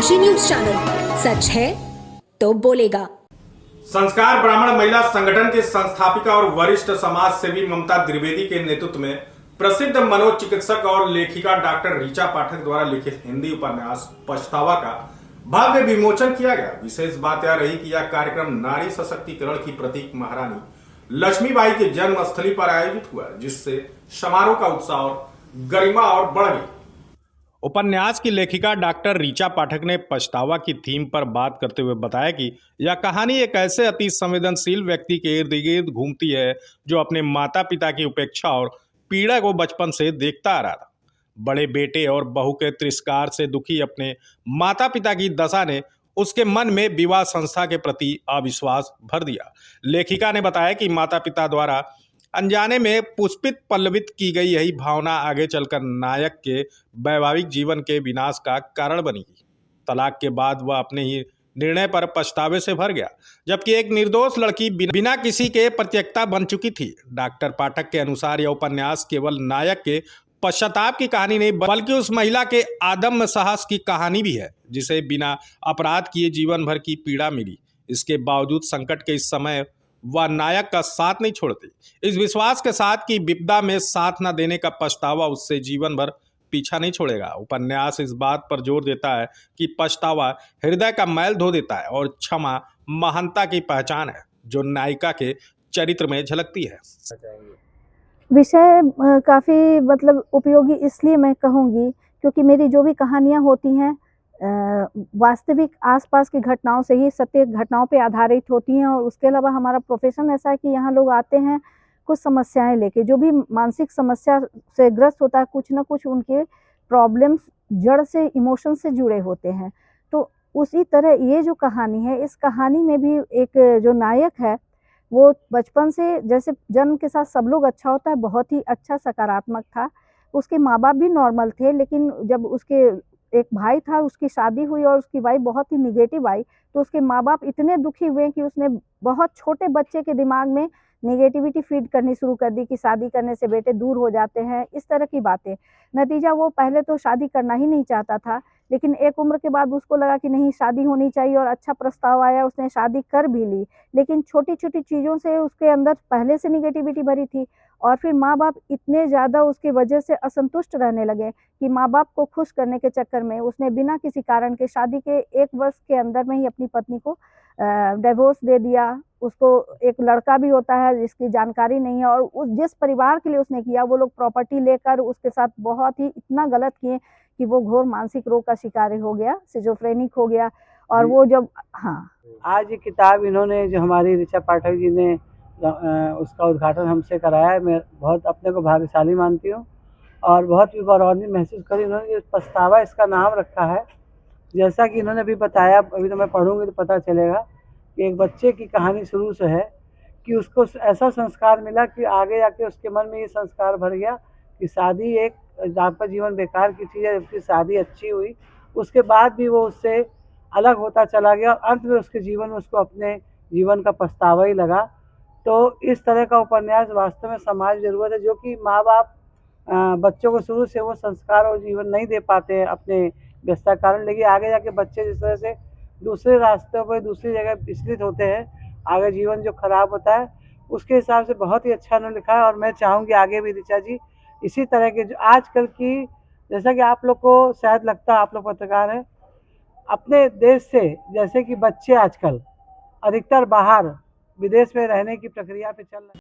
राशि news channel, सच है तो बोलेगा। संस्कार ब्राह्मण महिला संगठन के संस्थापिका और वरिष्ठ समाज सेवी ममता द्विवेदी के नेतृत्व में प्रसिद्ध मनोचिकित्सक और लेखिका डॉक्टर ऋचा पाठक द्वारा लिखित हिंदी उपन्यास पछतावा का भव्य विमोचन किया गया। विशेष बात यह रही कि यह कार्यक्रम नारी सशक्तिकरण की प्रतीक महारानी लक्ष्मीबाई के जन्मस्थली पर आयोजित हुआ, जिससे समारोह का उत्साह और गरिमा और बढ़ गई। उपन्यास की लेखिका डॉक्टर ऋचा पाठक ने पछतावा की थीम पर बात करते हुए बताया कि यह कहानी एक ऐसे अति संवेदनशील व्यक्ति के इर्द गिर्द घूमती है जो अपने माता पिता की उपेक्षा और पीड़ा को बचपन से देखता आ रहा था। बड़े बेटे और बहू के तिरस्कार से दुखी अपने माता पिता की दशा ने उसके मन में विवाह संस्था के प्रति अविश्वास भर दिया। लेखिका ने बताया कि माता पिता द्वारा अनजाने में पुष्पित पल्लवित की गई यही भावना आगे चलकर नायक के वैवाहिक जीवन के विनाश का कारण बनेगी। तलाक के बाद वह अपने ही निर्णय पर पछतावे से भर गया, जबकि एक निर्दोष लड़की बिना किसी के परित्यक्ता बन चुकी थी। डॉक्टर पाठक के अनुसार यह उपन्यास केवल नायक के पश्चाताप की कहानी नहीं, बल्कि उस महिला के आदम्य साहस की कहानी भी है जिसे बिना अपराध किए जीवन भर की पीड़ा मिली। इसके बावजूद संकट के इस समय वह नायक का साथ नहीं छोड़ती, इस विश्वास के साथ कि विपदा में साथ न देने का पछतावा उससे जीवन भर पीछा नहीं छोड़ेगा। उपन्यास इस बात पर जोर देता है कि पछतावा हृदय का मैल धो देता है और क्षमा महानता की पहचान है जो नायिका के चरित्र में झलकती है। विषय काफ़ी उपयोगी इसलिए मैं कहूँगी क्योंकि मेरी जो भी कहानियाँ होती हैं वास्तविक आसपास की घटनाओं से ही, सत्य घटनाओं पे आधारित होती हैं। और उसके अलावा हमारा प्रोफेशन ऐसा है कि यहाँ लोग आते हैं कुछ समस्याएं लेके, जो भी मानसिक समस्या से ग्रस्त होता है, कुछ ना कुछ उनके प्रॉब्लम्स जड़ से, इमोशन से जुड़े होते हैं। तो उसी तरह ये जो कहानी है, इस कहानी में भी एक जो नायक है वो बचपन से, जैसे जन्म के साथ सब लोग अच्छा होता है, बहुत ही अच्छा सकारात्मक था। उसके माँ बाप भी नॉर्मल थे, लेकिन जब उसके एक भाई था, उसकी शादी हुई और उसकी वाइफ बहुत ही निगेटिव आई, तो उसके माँ बाप इतने दुखी हुए कि उसने बहुत छोटे बच्चे के दिमाग में नेगेटिविटी फीड करनी शुरू कर दी कि शादी करने से बेटे दूर हो जाते हैं, इस तरह की बातें। नतीजा वो पहले तो शादी करना ही नहीं चाहता था, लेकिन एक उम्र के बाद उसको लगा कि नहीं, शादी होनी चाहिए, और अच्छा प्रस्ताव आया, उसने शादी कर भी ली। लेकिन छोटी-छोटी चीज़ों से उसके अंदर पहले से नेगेटिविटी भरी थी, और फिर माँ-बाप इतने ज़्यादा उसकी वजह से असंतुष्ट रहने लगे कि माँ-बाप को खुश करने के चक्कर में उसने बिना किसी कारण के शादी के 1 वर्ष के अंदर में ही अपनी पत्नी को डिवोर्स दे दिया। उसको एक लड़का भी होता है जिसकी जानकारी नहीं है, और उस जिस परिवार के लिए उसने किया, वो लोग प्रॉपर्टी लेकर उसके साथ बहुत ही इतना गलत किए कि वो घोर मानसिक रोग का शिकार हो गया, सिजोफ्रेनिक हो गया। और वो जब आज ये किताब इन्होंने, जो हमारी ऋचा पाठक जी ने उसका उद्घाटन हमसे कराया है, मैं बहुत अपने को भाग्यशाली मानती हूँ और बहुत भी गौरवान्वित महसूस करी। इन्होंने पछतावा इसका नाम रखा है, जैसा कि इन्होंने अभी बताया, अभी तो मैं पढ़ूंगी तो पता चलेगा कि एक बच्चे की कहानी शुरू से है कि उसको ऐसा संस्कार मिला कि आगे जाके उसके मन में ये संस्कार भर गया कि शादी एक दाम्पत्य जीवन बेकार की चीज़ है। जबकि शादी अच्छी हुई, उसके बाद भी वो उससे अलग होता चला गया और अंत में उसके जीवन में उसको अपने जीवन का पछतावा ही लगा। तो इस तरह का उपन्यास वास्तव में समाज ज़रूरत है, जो कि माँ बाप बच्चों को शुरू से वो संस्कार और जीवन नहीं दे पाते हैं अपने व्यस्तता कारण, लेकिन आगे जाके बच्चे जिस तरह से दूसरे रास्तों पर, दूसरी जगह विचलित होते हैं, आगे जीवन जो खराब होता है, उसके हिसाब से बहुत ही अच्छा उन्होंने लिखा है। और मैं चाहूँगी आगे भी ऋचा जी इसी तरह के, जो आजकल की, जैसा कि आप लोग को शायद लगता है, आप लोग पत्रकार हैं, अपने देश से जैसे कि बच्चे आजकल अधिकतर बाहर विदेश में रहने की प्रक्रिया पे चल रहे हैं।